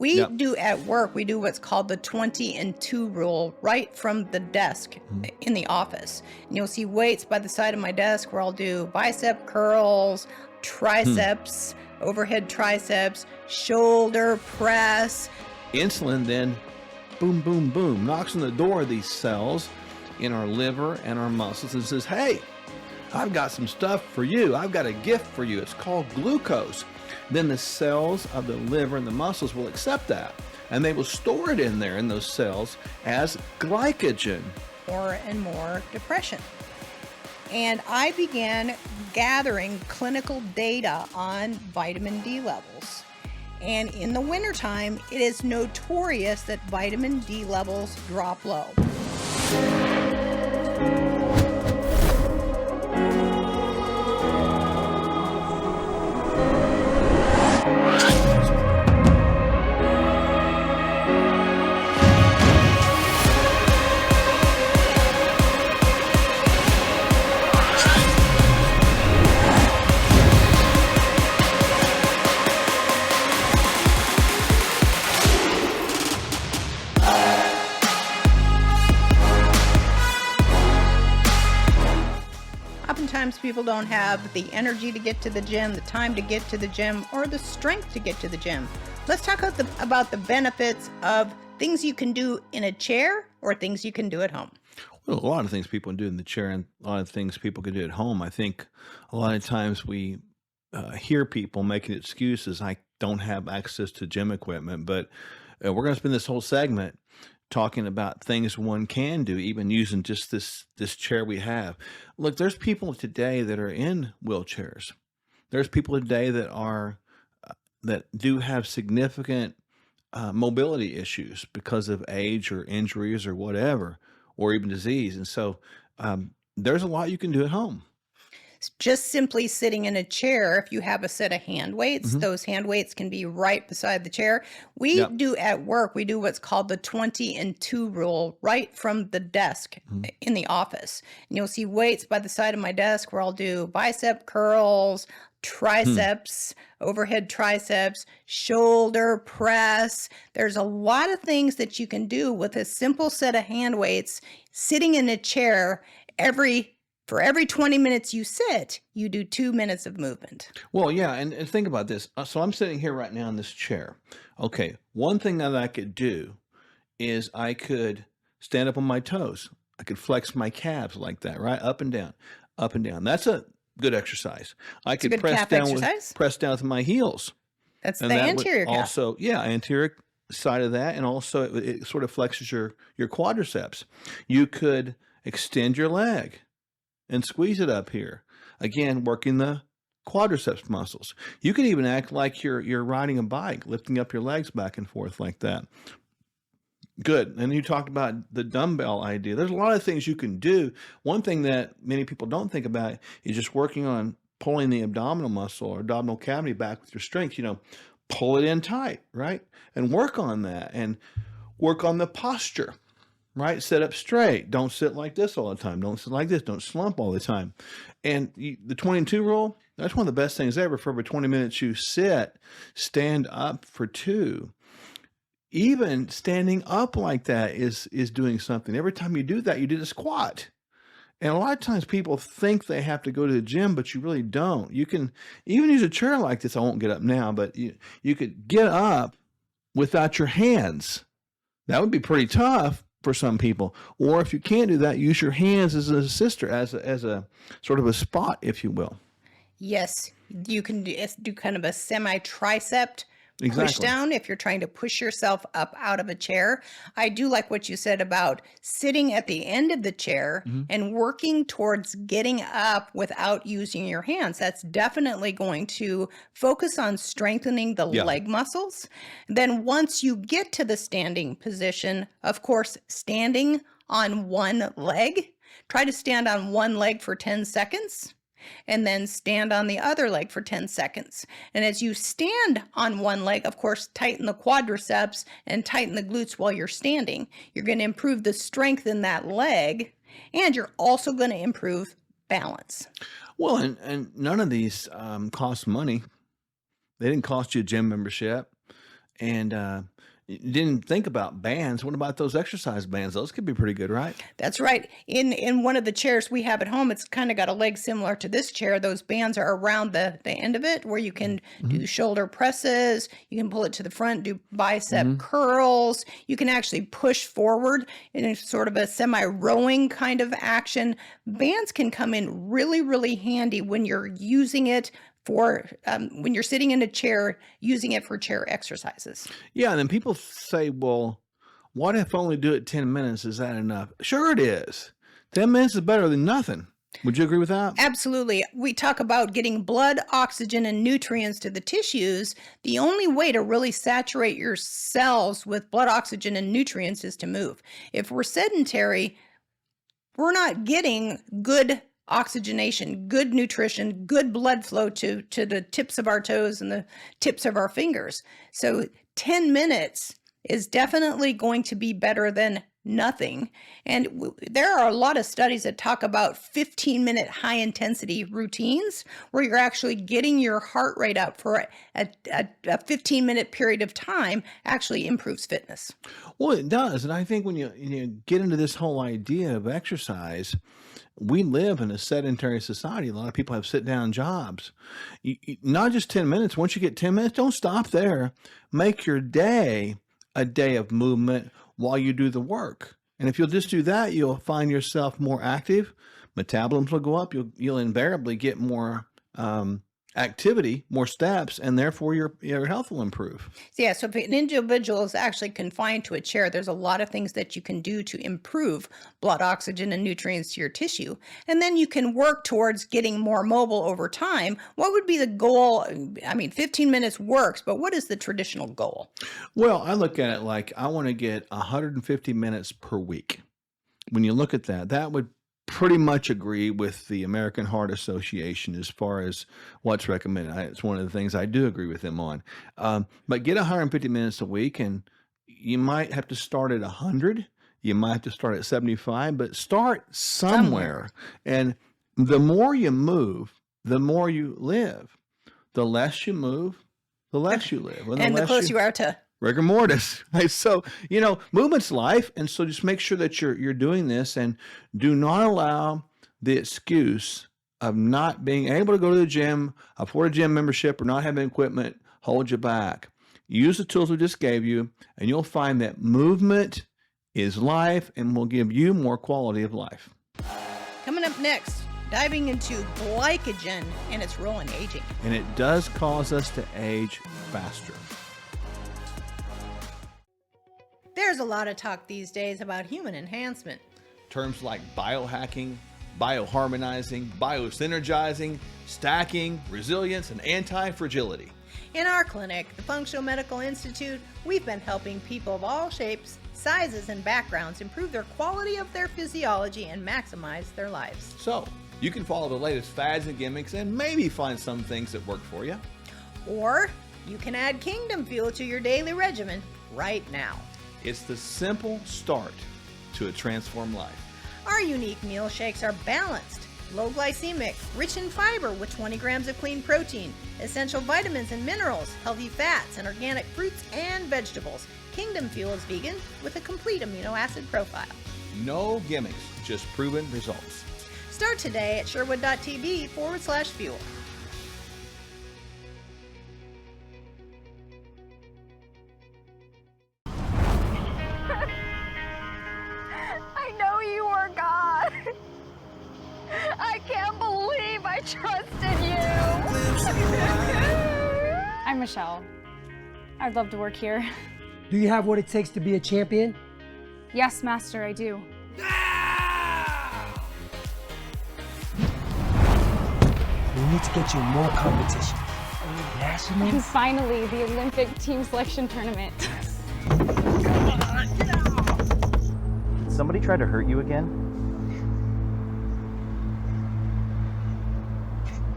We Yep. do at work, we do what's called the 20 and 2 rule right from the desk Mhm. in the office. And you'll see weights by the side of my desk where I'll do bicep curls, Hmm. triceps, overhead triceps, shoulder press. Insulin then, boom, boom, boom, knocks on the door of these cells in our liver and our muscles and says, hey, I've got some stuff for you. I've got a gift for you. It's called glucose. Then the cells of the liver and the muscles will accept that, and they will store it in there in those cells as glycogen. More and more depression. And I began gathering clinical data on vitamin D levels. And in the wintertime, it is notorious that vitamin D levels drop low. Oftentimes people don't have the energy to get to the gym, the time to get to the gym, or the strength to get to the gym. Let's talk about the benefits of things you can do in a chair or things you can do at home. Well, a lot of things people can do in the chair and a lot of things people can do at home. I think a lot of times we hear people making excuses. I don't have access to gym equipment, but we're going to spend this whole segment talking about things one can do, even using just this chair we have. Look, there's people today that are in wheelchairs. There's people today that are that do have significant mobility issues because of age or injuries or whatever, or even disease. And so there's a lot you can do at home. Just simply sitting in a chair, if you have a set of hand weights, Hmm. those hand weights can be right beside the chair. We Yep. do at work, we do what's called the 20 and 2 rule right from the desk Mhm. in the office. And you'll see weights by the side of my desk where I'll do bicep curls, Hmm. triceps, overhead triceps, shoulder press. There's a lot of things that you can do with a simple set of hand weights sitting in a chair every for every 20 minutes you sit, you do 2 minutes of movement. Well, yeah, and think about this. So I'm sitting here right now in this chair. Okay, one thing that I could do is I could stand up on my toes. I could flex my calves like that, right? Up and down, up and down. That's a good exercise. I It's a could good calf exercise. press down with my heels, That's the and that would anterior calf. also, yeah, anterior side of that, and also it sort of flexes your quadriceps. You could extend your leg and squeeze it up here. Again, working the quadriceps muscles. You could even act like you're riding a bike, lifting up your legs back and forth like that. Good. And you talked about the dumbbell idea. There's a lot of things you can do. One thing that many people don't think about is just working on pulling the abdominal muscle or abdominal cavity back with your strength. Pull it in tight, right? And work on that and work on the posture, right? Sit up straight. Don't sit like this all the time. Don't sit like this. Don't slump all the time. And the 22 rule, that's one of the best things ever. For every 20 minutes you sit, stand up for 2. Even standing up like that is doing something. Every time you do that, you did a squat. And a lot of times people think they have to go to the gym, but you really don't. You can even use a chair like this. I won't get up now, but you could get up without your hands. That would be pretty tough for some people. Or if you can't do that, use your hands as an assister, as a sort of a spot, if you will. Yes, you can do kind of a semi tricep push Exactly. down if you're trying to push yourself up out of a chair. I do like what you said about sitting at the end of the chair Mhm. and working towards getting up without using your hands. That's definitely going to focus on strengthening the Yeah. leg muscles. Then once you get to the standing position, of course, standing on one leg, try to stand on one leg for 10 seconds and then stand on the other leg for 10 seconds. And as you stand on one leg, of course, tighten the quadriceps and tighten the glutes while you're standing. You're going to improve the strength in that leg, and you're also going to improve balance. Well, and none of these cost money. They didn't cost you a gym membership. And didn't think about bands. What about those exercise bands? Those could be pretty good, right? That's right. In one of the chairs we have at home, it's kind of got a leg similar to this chair. Those bands are around the end of it where you can Hmm. do shoulder presses, you can pull it to the front, do bicep Hmm. curls, you can actually push forward in a sort of a semi-rowing kind of action. Bands can come in really, really handy when you're using it for when you're sitting in a chair, using it for chair exercises. Yeah, and then people say, well, what if I only do it 10 minutes? Is that enough? Sure, it is. 10 minutes is better than nothing. Would you agree with that? Absolutely. We talk about getting blood, oxygen, and nutrients to the tissues. The only way to really saturate your cells with blood, oxygen, and nutrients is to move. If we're sedentary, we're not getting good oxygenation, good nutrition, good blood flow to the tips of our toes and the tips of our fingers. So 10 minutes is definitely going to be better than nothing. And there are a lot of studies that talk about 15-minute high intensity routines where you're actually getting your heart rate up for a 15-minute period of time actually improves fitness. Well, it does. And I think when you get into this whole idea of exercise, we live in a sedentary society. A lot of people have sit down jobs. Not just 10 minutes. Once you get 10 minutes, don't stop there. Make your day a day of movement while you do the work. And if you'll just do that, you'll find yourself more active. Metabolism will go up. You'll invariably get more activity, more steps, and therefore your health will improve. Yeah, so if an individual is actually confined to a chair, there's a lot of things that you can do to improve blood, oxygen, and nutrients to your tissue. And then you can work towards getting more mobile over time. What would be the goal? I mean, 15 minutes works, but what is the traditional goal? Well, I look at it like I want to get 150 minutes per week. When you look at that, that would pretty much agree with the American Heart Association as far as what's recommended. It's one of the things I do agree with them on. But get 150 minutes a week, and you might have to start at 100. You might have to start at 75, but start somewhere. And the more you move, the more you live. The less you move, the less you live. And the closer you are to rigor mortis, right? So, movement's life. And so just make sure that you're doing this, and do not allow the excuse of not being able to go to the gym, afford a gym membership, or not having equipment hold you back. Use the tools we just gave you, and you'll find that movement is life and will give you more quality of life. Coming up next, diving into glycogen and its role in aging. And it does cause us to age faster. There's a lot of talk these days about human enhancement. Terms like biohacking, bioharmonizing, biosynergizing, stacking, resilience, and anti-fragility. In our clinic, the Functional Medical Institute, we've been helping people of all shapes, sizes, and backgrounds improve their quality of their physiology and maximize their lives. So, you can follow the latest fads and gimmicks and maybe find some things that work for you. Or you can add Kingdom Fuel to your daily regimen right now. It's the simple start to a transformed life. Our unique meal shakes are balanced, low glycemic, rich in fiber with 20 grams of clean protein, essential vitamins and minerals, healthy fats, and organic fruits and vegetables. Kingdom Fuel is vegan with a complete amino acid profile. No gimmicks, just proven results. Start today at sherwood.tv/fuel. I know you are God. I can't believe I trusted you. I'm Michelle. I'd love to work here. Do you have what it takes to be a champion? Yes, Master, I do. We need to get you more competition. And Nationals? finally, the Olympic team selection tournament. Somebody try to hurt you again?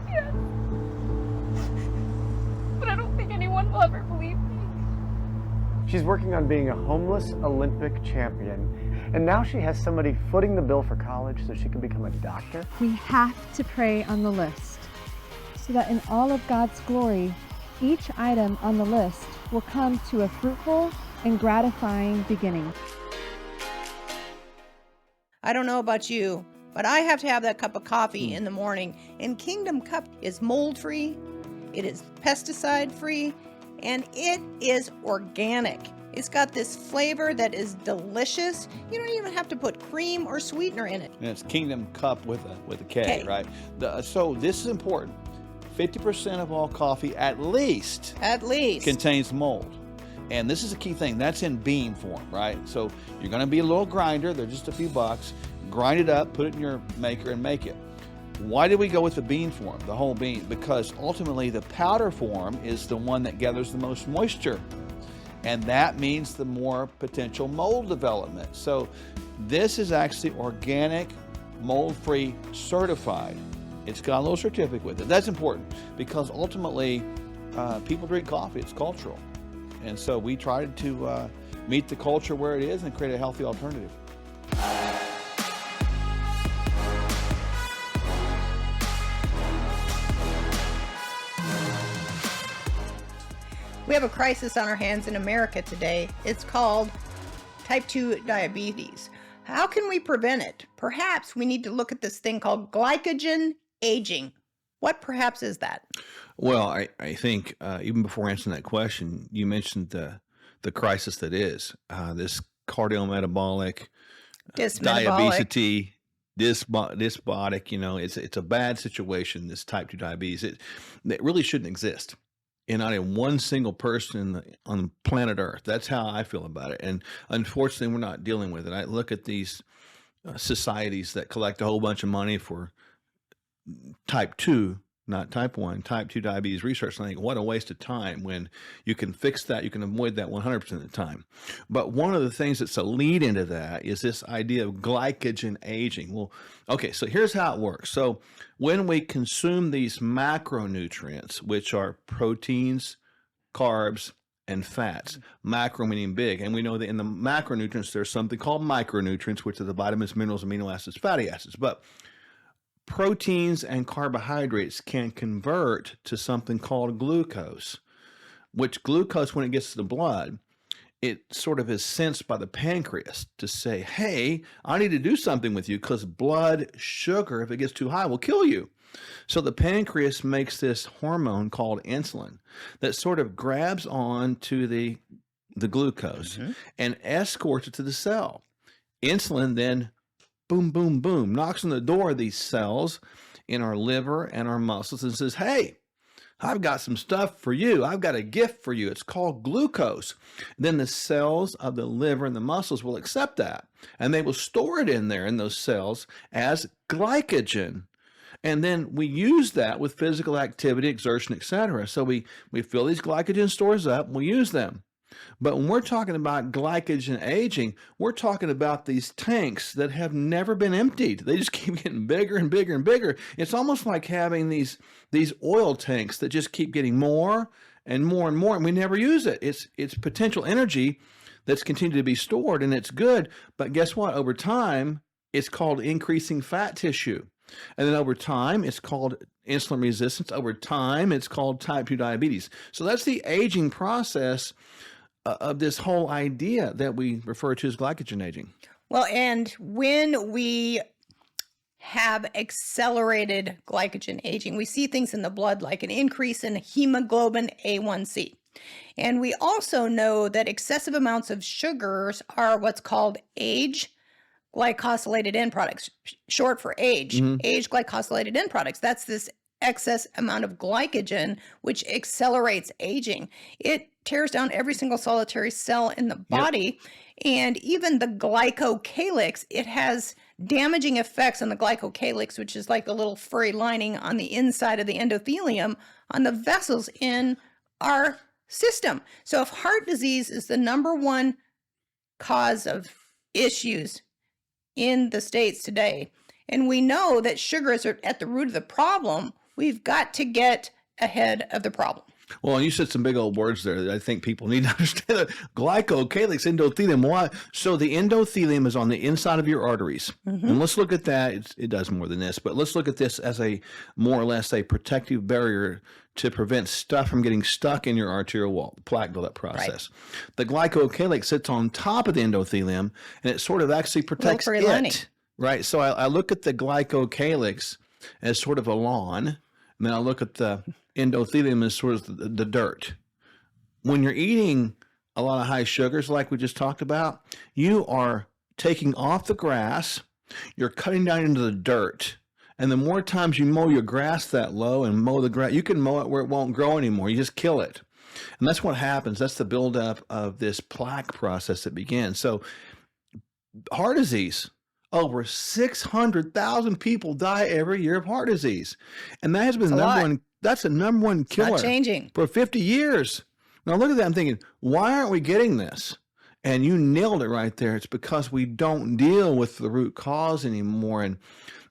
Yes. But I don't think anyone will ever believe me. She's working on being a homeless Olympic champion, and now she has somebody footing the bill for college so she can become a doctor. We have to pray on the list so that in all of God's glory, Each item on the list will come to a fruitful and gratifying beginning. I don't know about you, but I have to have that cup of coffee in the morning. And Kingdom Cup is mold-free, it is pesticide-free, and it is organic. It's got this flavor that is delicious. You don't even have to put cream or sweetener in it. And it's Kingdom Cup with a K, K. right? So this is important. 50% of all coffee at least contains mold. And this is a key thing. That's in bean form, right? So you're going to be a little grinder. They're just a few bucks. Grind it up, put it in your maker, and make it. Why did we go with the bean form, the whole bean? Because ultimately the powder form is the one that gathers the most moisture. And that means the more potential mold development. So this is actually organic, mold-free, certified. It's got a little certificate with it. That's important because ultimately people drink coffee. It's cultural. And so we tried to meet the culture where it is and create a healthy alternative. We have a crisis on our hands in America today. It's called type 2 diabetes. How can we prevent it? Perhaps we need to look at this thing called glycogen aging. What perhaps is that? Well, I think even before answering that question, you mentioned the crisis that is this cardiometabolic, diabetes, dysbiotic. You know, it's a bad situation. This type 2 diabetes, it really shouldn't exist. And not in one single person on planet Earth. That's how I feel about it. And unfortunately, we're not dealing with it. I look at these societies that collect a whole bunch of money for type 2, not type 1, type 2 diabetes research. And I think, what a waste of time when you can fix that, you can avoid that 100% of the time. But one of the things that's a lead into that is this idea of glycogen aging. Well, okay, so here's how it works. So when we consume these macronutrients, which are proteins, carbs, and fats, macro meaning big, and we know that in the macronutrients, there's something called micronutrients, which are the vitamins, minerals, amino acids, fatty acids. But proteins and carbohydrates can convert to something called glucose, which glucose, when it gets to the blood, it sort of is sensed by the pancreas to say, hey, I need to do something with you because blood sugar, if it gets too high, will kill you. So the pancreas makes this hormone called insulin that sort of grabs on to the glucose and escorts it to the cell. Insulin then boom, boom, boom, knocks on the door of these cells in our liver and our muscles and says, hey, I've got some stuff for you. I've got a gift for you. It's called glucose. Then the cells of the liver and the muscles will accept that, and they will store it in there in those cells as glycogen. And then we use that with physical activity, exertion, etc. So we fill these glycogen stores up and we use them. But when we're talking about glycogen aging, we're talking about these tanks that have never been emptied. They just keep getting bigger and bigger and bigger. It's almost like having these oil tanks that just keep getting more and more and more, and we never use it. It's potential energy that's continued to be stored, and it's good. But guess what? Over time, it's called increasing fat tissue. And then over time, it's called insulin resistance. Over time, it's called type 2 diabetes. So that's the aging process of this whole idea that we refer to as glycogen aging. Well, and when we have accelerated glycogen aging, we see things in the blood like an increase in hemoglobin A1C. And we also know that excessive amounts of sugars are what's called age glycosylated end products, short for age, age glycosylated end products. That's this excess amount of glycogen, which accelerates aging. It tears down every single solitary cell in the body. And even the glycocalyx, it has damaging effects on the glycocalyx, which is like the little furry lining on the inside of the endothelium on the vessels in our system. So if heart disease is the number one cause of issues in the States today, and we know that sugar is at the root of the problem, we've got to get ahead of the problem. Well, you said some big old words there that I think people need to understand. Glycocalyx endothelium. Why? So the endothelium is on the inside of your arteries. And let's look at that. It does more than this, but let's look at this as a more or less a protective barrier to prevent stuff from getting stuck in your arterial wall, the plaque buildup process. The glycocalyx sits on top of the endothelium, and it sort of actually protects furry lining. it. Right. So I look at the glycocalyx as sort of a lawn, and then I look at the endothelium as sort of the dirt. When you're eating a lot of high sugars, like we just talked about, you are taking off the grass, you're cutting down into the dirt. And the more times you mow your grass that low and mow the grass, you can mow it where it won't grow anymore. You just kill it. And that's what happens. That's the buildup of this plaque process that begins. So heart disease, over 600,000 people die every year of heart disease. And that has been the number one. That's the number one killer. Not changing. For 50 years. Now look at that. I'm thinking, why aren't we getting this? And you nailed it right there. It's because we don't deal with the root cause anymore. And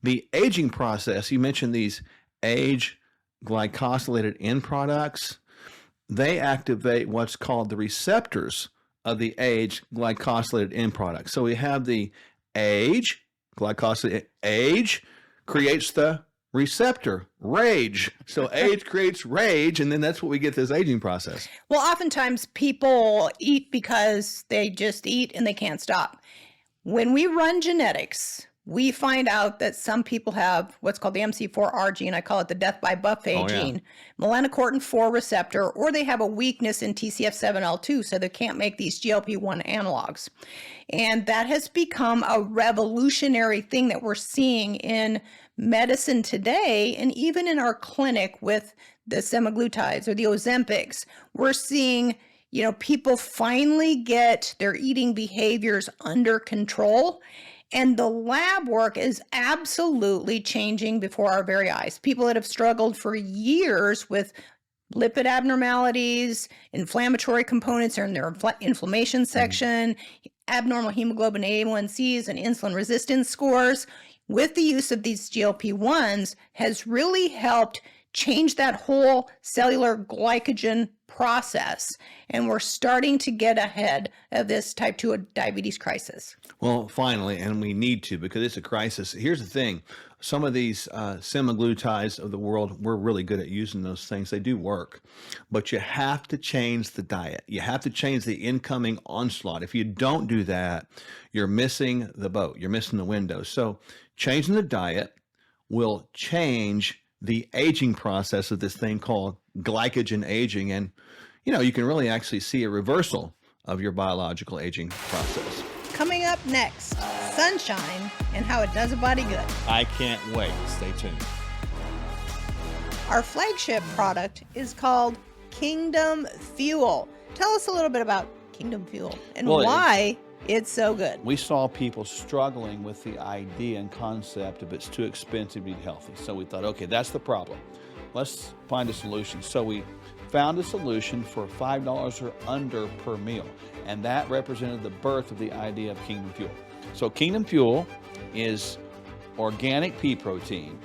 the aging process, you mentioned these age glycosylated end products. They activate what's called the receptors of the age glycosylated end products. So we have the age, glycosylated age creates the receptor, rage. So age creates rage, and then that's what we get this aging process. Well, oftentimes people eat because they just eat and they can't stop. When we run genetics, we find out that some people have what's called the MC4R gene. I call it the death by buffet gene, melanocortin 4 receptor, or they have a weakness in TCF7L2, so they can't make these GLP-1 analogs. And that has become a revolutionary thing that we're seeing in medicine today, and even in our clinic with the semaglutides or the Ozempics. We're seeing, people finally get their eating behaviors under control. And the lab work is absolutely changing before our very eyes. People that have struggled for years with lipid abnormalities, inflammatory components in their inflammation section, abnormal hemoglobin A1Cs and insulin resistance scores, with the use of these GLP-1s has really helped change that whole cellular glycogen process. And we're starting to get ahead of this type 2 diabetes crisis. Well, finally, and we need to, because it's a crisis. Here's the thing. Some of these semaglutides of the world, we're really good at using those things. They do work. But you have to change the diet. You have to change the incoming onslaught. If you don't do that, you're missing the boat. You're missing the window. So changing the diet will change the aging process of this thing called glycogen aging. And, you can really actually see a reversal of your biological aging process. Coming up next, sunshine and how it does a body good. I can't wait. Stay tuned. Our flagship product is called Kingdom Fuel. Tell us a little bit about Kingdom Fuel and why it's so good. We saw people struggling with the idea and concept of it's too expensive to eat healthy. So we thought, okay, that's the problem. Let's find a solution. So we found a solution for $5 or under per meal. And that represented the birth of the idea of Kingdom Fuel. So Kingdom Fuel is organic pea protein.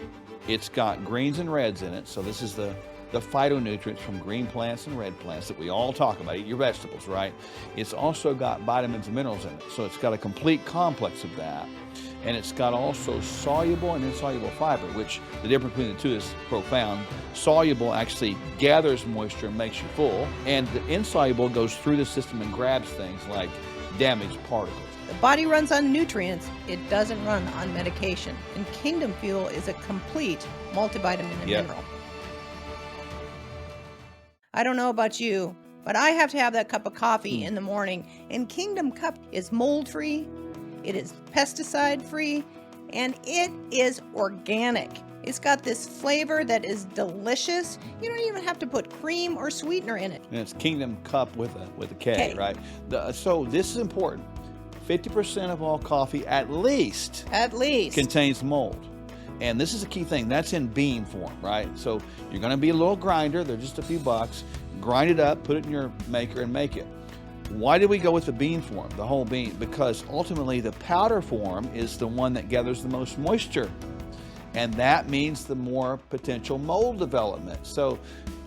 It's got greens and reds in it. So this is the phytonutrients from green plants and red plants that we all talk about. Eat your vegetables, right? It's also got vitamins and minerals in it. So it's got a complete complex of that. And it's got also soluble and insoluble fiber, which the difference between the two is profound. Soluble actually gathers moisture and makes you full. And the insoluble goes through the system and grabs things like damaged particles. The body runs on nutrients. It doesn't run on medication. And Kingdom Fuel is a complete multivitamin and mineral. I don't know about you, but I have to have that cup of coffee in the morning. And Kingdom Cup is mold-free, it is pesticide-free, and it is organic. It's got this flavor that is delicious. You don't even have to put cream or sweetener in it. And it's Kingdom Cup with a K, right? So this is important. 50% of all coffee, at least, contains mold. And this is a key thing. That's in bean form, right? So you're going to be a little grinder. They're just a few bucks. Grind it up, put it in your maker, and make it. Why did we go with the bean form, the whole bean? Because ultimately the powder form is the one that gathers the most moisture. and that means the more potential mold development. So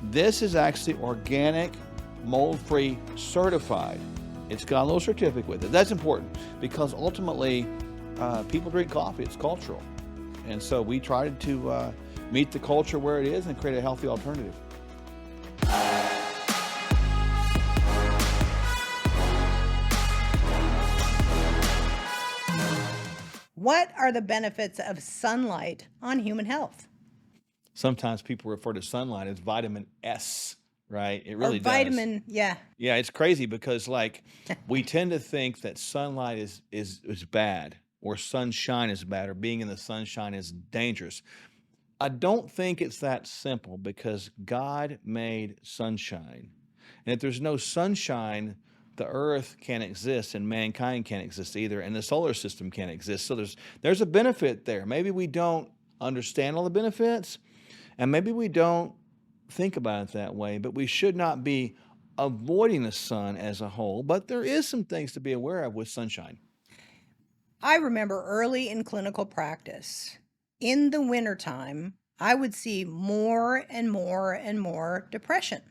this is actually organic, mold-free certified. It's got a little certificate with it. That's important because ultimately people drink coffee. It's cultural. And so we tried to meet the culture where it is and create a healthy alternative. What are the benefits of sunlight on human health? Sometimes people refer to sunlight as vitamin S, right? It Or really does. vitamin, yeah. Yeah, it's crazy because like we tend to think that sunlight is bad or sunshine is bad or being in the sunshine is dangerous. I don't think it's that simple because God made sunshine. And if there's no sunshine, the earth can't exist and mankind can't exist either, and the solar system can't exist. So there's a benefit there. Maybe we don't understand all the benefits, and maybe we don't think about it that way, but we should not be avoiding the sun as a whole. But there is some things to be aware of with sunshine. I remember early in clinical practice, in the wintertime, I would see more and more and more depression.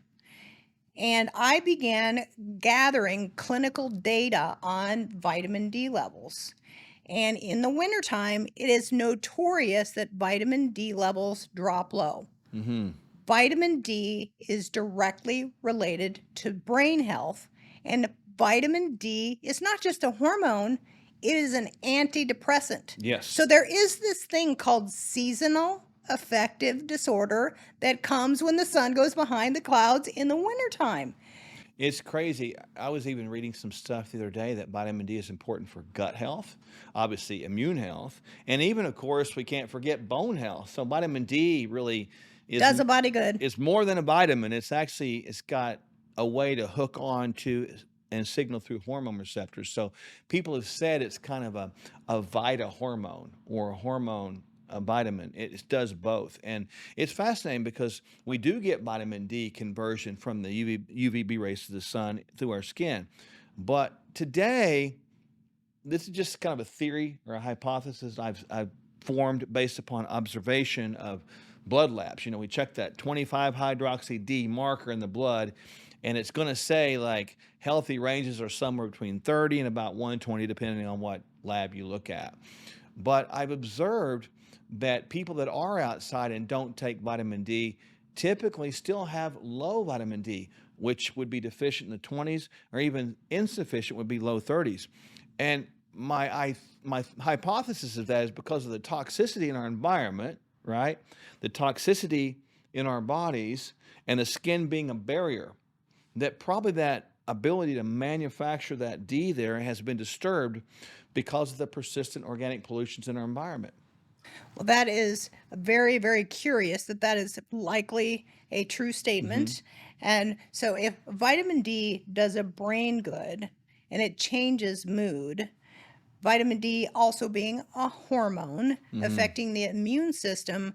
And I began gathering clinical data on vitamin D levels. And in the wintertime, it is notorious that vitamin D levels drop low. Mm-hmm. Vitamin D is directly related to brain health, and vitamin D is not just a hormone, it is an antidepressant. Yes. So there is this thing called seasonal affective disorder that comes when the sun goes behind the clouds in the wintertime. It's crazy. I was even reading some stuff the other day that vitamin D is important for gut health, obviously immune health, and even, of course, we can't forget bone health. So vitamin D really Does a body good. It's more than a vitamin. It's got a way to hook on to and signal through hormone receptors. So people have said it's kind of a vita hormone or a hormone a vitamin. It does both. And it's fascinating because we do get vitamin D conversion from the UVB rays of the sun through our skin. But today, this is just kind of a theory or a hypothesis I've formed based upon observation of blood labs. We check that 25 hydroxy D marker in the blood, and it's going to say like healthy ranges are somewhere between 30 and about 120, depending on what lab you look at. But I've observed that people that are outside and don't take vitamin D typically still have low vitamin D, which would be deficient in the 20s, or even insufficient would be low 30s. And my hypothesis of that is because of the toxicity in our environment, right? The toxicity in our bodies and the skin being a barrier, that probably that ability to manufacture that D there has been disturbed because of the persistent organic pollutions in our environment. Well, that is very, very curious that is likely a true statement. And so if vitamin D does a brain good and it changes mood, vitamin D also being a hormone affecting the immune system,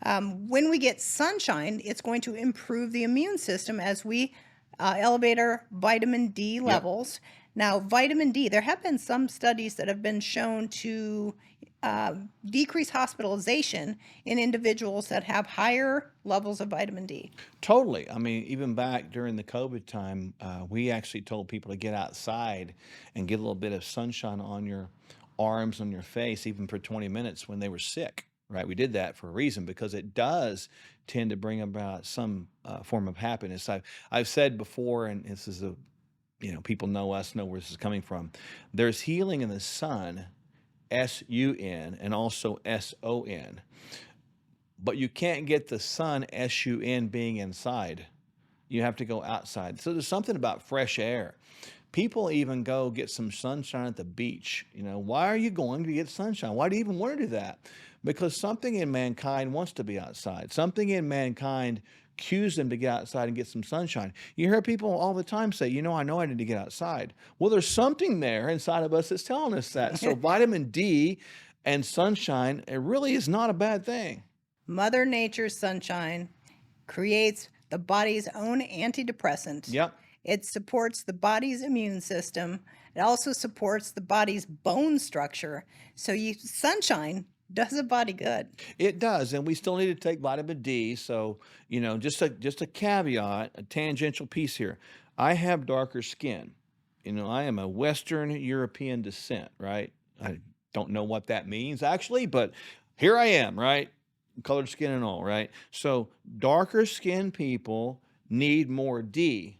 when we get sunshine, it's going to improve the immune system as we elevate our vitamin D levels. Now, vitamin D, there have been some studies that have been shown to decrease hospitalization in individuals that have higher levels of vitamin D. Totally. I mean, even back during the COVID time, we actually told people to get outside and get a little bit of sunshine on your arms, on your face, even for 20 minutes when they were sick, right? We did that for a reason because it does tend to bring about some form of happiness. I've said before, and this is people know us, know where this is coming from. There's healing in the sun, S-U-N, and also S-O-N. But you can't get the sun, S-U-N, being inside. You have to go outside. So there's something about fresh air. People even go get some sunshine at the beach. Why are you going to get sunshine? Why do you even want to do that? Because something in mankind wants to be outside. Something in mankind cues them to get outside and get some sunshine. You hear people all the time say, I know I need to get outside. Well, there's something there inside of us that's telling us that. So vitamin D and sunshine, it really is not a bad thing. Mother Nature's sunshine creates the body's own antidepressant. Yep. It supports the body's immune system. It also supports the body's bone structure. So sunshine does a body good. It does, and we still need to take vitamin D. So, just a caveat, a tangential piece here. I have darker skin. I am a Western European descent, right? I don't know what that means actually, but here I am, right? Colored skin and all, right? So, darker skin people need more D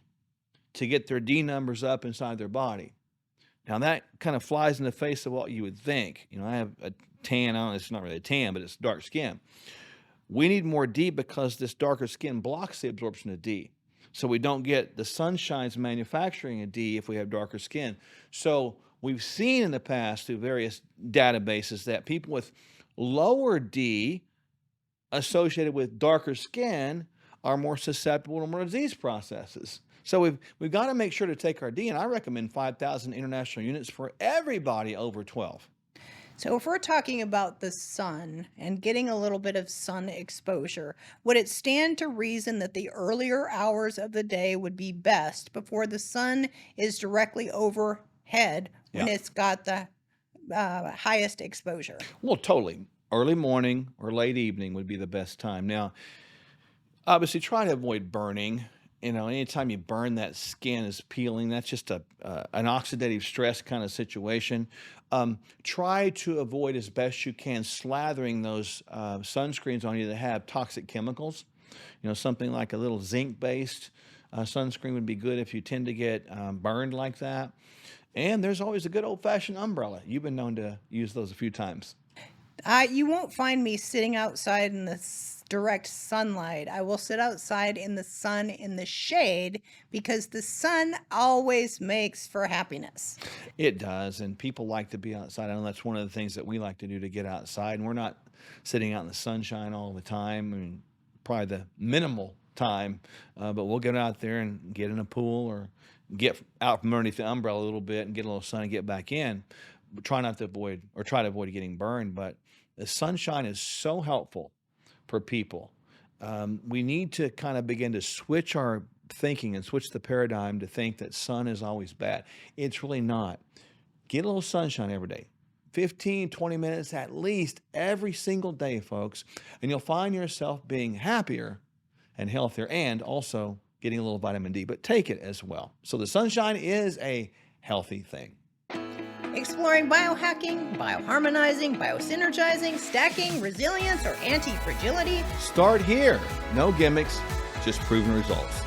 to get their D numbers up inside their body. Now that kind of flies in the face of what you would think. I have a tan on, it's not really a tan, but it's dark skin. We need more D because this darker skin blocks the absorption of D. So we don't get the sunshine's manufacturing of D if we have darker skin. So we've seen in the past through various databases that people with lower D associated with darker skin are more susceptible to more disease processes. So we've got to make sure to take our D, and I recommend 5,000 international units for everybody over 12. So if we're talking about the sun and getting a little bit of sun exposure, would it stand to reason that the earlier hours of the day would be best before the sun is directly overhead when Yeah. it's got the highest exposure? Well, totally. Early morning or late evening would be the best time. Now, obviously, try to avoid burning. Anytime you burn, that skin is peeling. That's just an oxidative stress kind of situation. Try to avoid as best you can slathering those sunscreens on you that have toxic chemicals. Something like a little zinc-based sunscreen would be good if you tend to get burned like that. And there's always a good old-fashioned umbrella. You've been known to use those a few times. You won't find me sitting outside in the direct sunlight. I will sit outside in the sun in the shade because the sun always makes for happiness. It does, and people like to be outside. I know that's one of the things that we like to do to get outside, and we're not sitting out in the sunshine all the time. I mean, probably the minimal time, but we'll get out there and get in a pool or get out from underneath the umbrella a little bit and get a little sun and get back in. But try to avoid getting burned, but the sunshine is so helpful for people. We need to kind of begin to switch our thinking and switch the paradigm to think that sun is always bad. It's really not. Get a little sunshine every day. 15, 20 minutes at least every single day, folks, and you'll find yourself being happier and healthier and also getting a little vitamin D, but take it as well. So the sunshine is a healthy thing. Exploring biohacking, bioharmonizing, biosynergizing, stacking, resilience, or anti-fragility. Start here. No gimmicks, just proven results.